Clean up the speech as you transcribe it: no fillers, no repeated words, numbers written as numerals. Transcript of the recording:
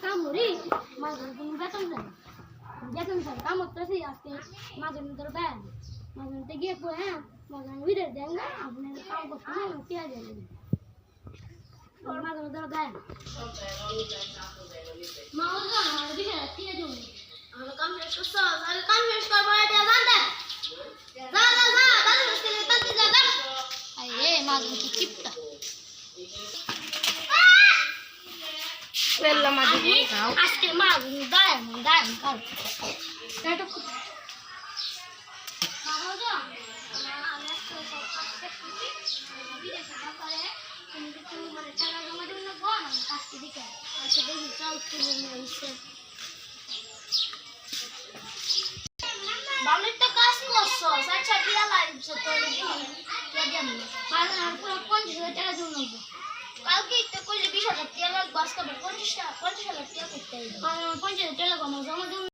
কাম করি মাঝে কোনো বেতন দেয় বেতন স্যার কাম করতেছি আজকে মাঝে মধ্যে দেন মাঝে মধ্যে গিয়ে কই হ্যাঁ মাঝে উইরে দেন না আপনি কাম করতে না পেঁয়াজ দেন মাঝে মধ্যে দেন মা ওরা আমার দিকে দিয়ে দিন আমার কাম শেষ করছো আর কাম শেষ করবো এটা জানতে যা যা যা দাদু মিস্ত্রি তাতে যা আরে মাঝে কি চিপটা Bella madrina. Aske magun daim kal. Itu. Mahojo. আমি আজকে আজকে খুঁজি ভিডিও সেটা করে তুমি একটু মানে টাকা জমা দিও না গো আমি কাজকে দিকে আজকে দেখি চাল কিনে নিয়ে এসে বাবলি তো কাজ করছো আচ্ছা বিয়া লাগছে তো কে দেন না পুরো 50,000 টাকা জমা নেব কালকে তো কইলে 20,000 টাকা লাগবে আজকে 50,000 টাকা করতে হবে 50,000 টাকা